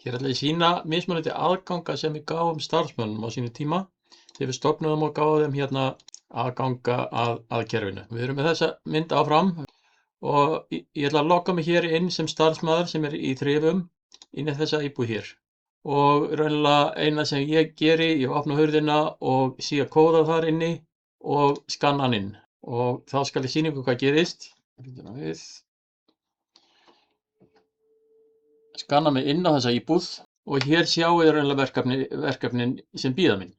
Hér ætla ég að sýna mismunandi aðganga sem við gáum starfsmönnum á sínum tíma þegar við stofnuðum og gáum þeim hérna aðganga að kerfinu. Við erum með þessa mynd áfram og ég ætla að logga mig hér inn sem starfsmaður sem er í þrifum inn í þessa íbúð hér. Og raunlega eina sem ég geri, ég opna hurðina og sé að kóða þar inni og skanna hann inn. Og þá skal ég sýna ykkur hvað gerist. Skanna mig inn á þessa íbúð og hér sjáum við raunlega verkefnin sem bíða mín.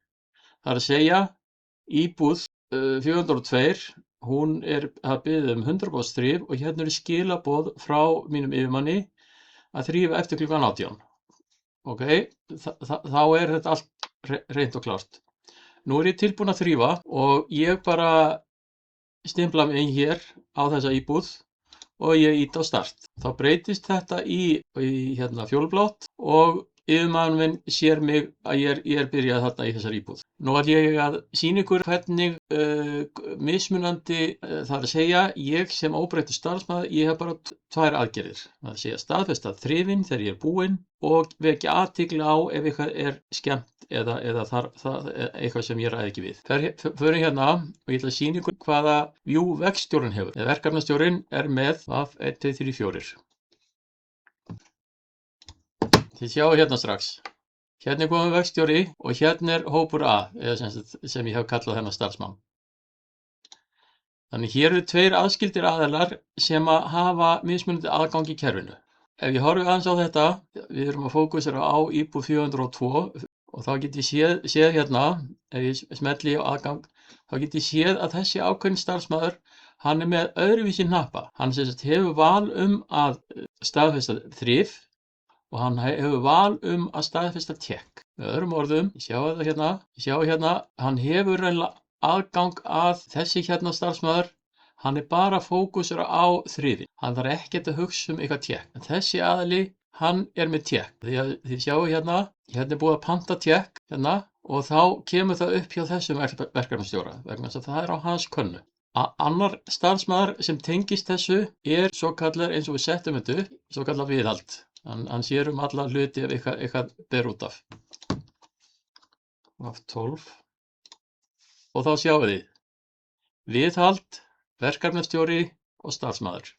Það er að segja íbúð 402, hún er að biðja 100% þrif og hérna eru skilaboð frá mínum yfirmanni að þrífa eftir klukkan 18. Ok, þá er þetta allt hreint og klárt. Nú er ég tilbúin að þrífa og ég bara stimpla mig inn hér á þessa íbúð og ég ýti á start. Þá breytist þetta í hérna fjólublátt og yfirmaður minn sér mig að ég er byrjað þarna í þessari íbúð. Nú ætla ég að sýna ykkur hvernig mismunandi, það er að segja, ég sem óbreyttur starfsmaður, ég hef bara tvær aðgerðir. Það er að segja staðfesta þrifin þegar ég er búinn og vekja athygli á ef eitthvað er skemmt eða eitthvað sem ég ræði ekki við. Förum hérna og ég ætla að sýna ykkur hvaða view verkstjórinn hefur. Verkefnastjórinn er með 1, 2, 3, 4. Þið sjáu hérna strax. Hérna er kominn verkstjóri og hérna er hópur A, eða sem ég hef kallað þennan starfsmann. Þannig hér eru tveir aðskildir aðilar sem að hafa mismunandi aðgang í kerfinu. Ef ég horfi aðeins á þetta, við erum að fókusera á íbúð 402 og þá get ég séð hérna, ef ég smelli á aðgang, þá get ég séð að þessi ákveðin starfsmaður, hann er með öðruvísi hnappa. Hann hefur val að staðfesta þrif og hann hefur val að staðfesta tékk. Með öðrum orðum, ég sjá hérna, hann hefur reynilega aðgang að þessi hérna starfsmaður, hann er bara fókusur á þrifin. Hann þarf ekkert að hugsa eitthvað tékk. En þessi aðili, hann er með tékk. Þið sjáu hérna er búið að panta tékk hérna og þá kemur það upp hjá þessum verkefnastjóra vegna þess að það er á hans könnu. Annar starfsmaður sem tengist þessu er svokallar, eins og við settum þetta upp, svokallar viðhald. Hann sér alla hluti ef eitthvað ber út af. F12. Og þá sjáum við viðhald, verkefnastjóri og starfsmaður.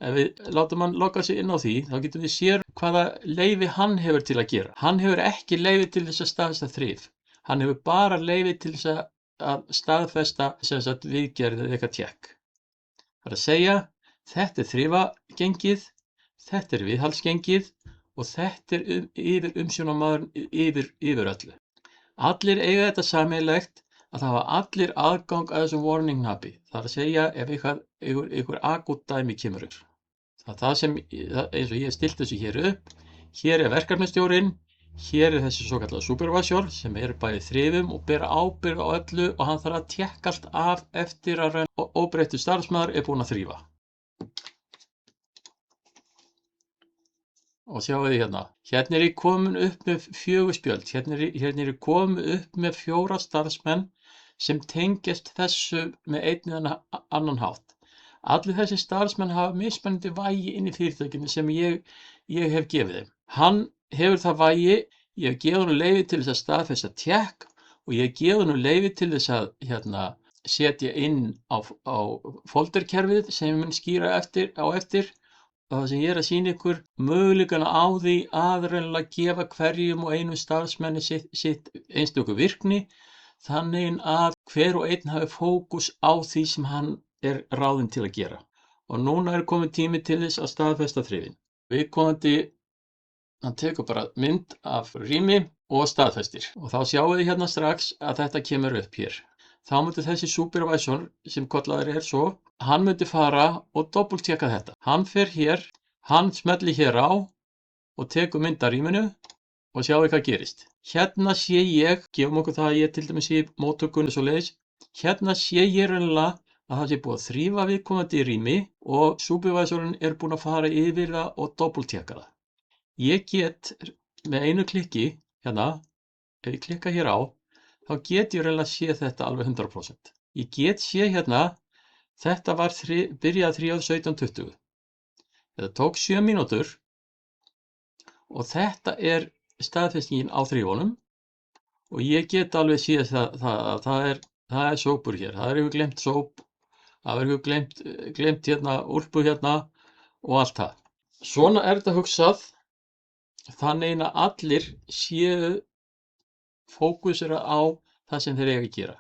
Ef við látum hann logga sig inn á því, þá getum við séð hvaða leyfi hann hefur til að gera. Hann hefur ekki leyfi til þess að staðfesta þrif. Hann hefur bara leyfi til þess að staðfesta viðgerð eða eitthvað tékk. Það er að segja, þetta er þrifagengið, þetta er viðhaldsgengið og þetta er yfir umsjónarmaðurinn yfir öllu. Allir eiga þetta sameiginlegt að það hafa allir aðgang að þessum warning hnappi. Það er að segja ef einhver akút dæmi kemur upp. Það sem, eins og ég stilt þessu hér upp, hér er verkefnastjórinn, hér er þessi svokallaða supervisor sem er bæði þrifum og ber ábyrgð á öllu og hann þarf að tékka allt af eftir að óbreyttur starfsmaður er búinn að þrífa. Og sjáu þið hérna. Hérna er ég komin upp með 4 spjöld. Hérna er ég komin upp með 4 starfsmenn sem tengjast þessu með einn eða annan hátt. Allir þessi starfsmenn hafa mismunandi vægi inn í fyrirtækinu sem ég hef gefið þeim. Hann hefur það vægi, ég hef gefið honum leyfi til þess að staðfesta tékk og ég hef gefið honum leyfi til þess að setja inn á folderkerfið sem ég mun skýra á eftir. Það sem ég er að sýna ykkur möguleikana á því að reynilega gefa hverjum og einum starfsmenni sitt einstöku virkni þannig að hver og einn hafi fókus á því sem hann er ráðinn til að gera. Og núna er kominn tími til þess að staðfesta þrifin. Viðkomandi, hann tekur bara mynd af rými og staðfestir. Og þá sjáum við hérna strax að þetta kemur upp hér. Þá myndi þessi supervisor sem kallaður er svo, hann myndi fara og doppeltjekka þetta. Hann fer hér, hann smellir hér á og tekur mynd af rýminu og sjáum hvað gerist. Hérna sé ég, gefum okkur það að ég til dæmis sé móttökunni svoleiðis, hérna sé ég raunlega að það sé búið að þrífa viðkomandi í rými og supervisorinn er búinn að fara yfir það og doppeltjekka það. Ég get með einu klikki, hérna, ef ég klikka hér á, þá get ég raunlega séð þetta alveg 100%. Ég get séð hérna, þetta var byrjað 3:17:20. Þetta tók 7 mínútur og þetta er staðfestingin á þrifunum og ég get alveg séð það er sópur hér, það er ykkur gleymt sóp, það er ykkur gleymt hérna úlpu hérna og allt það. Svona er þetta hugsað þannig að allir séu fókusera á það sem þeir eiga að gera.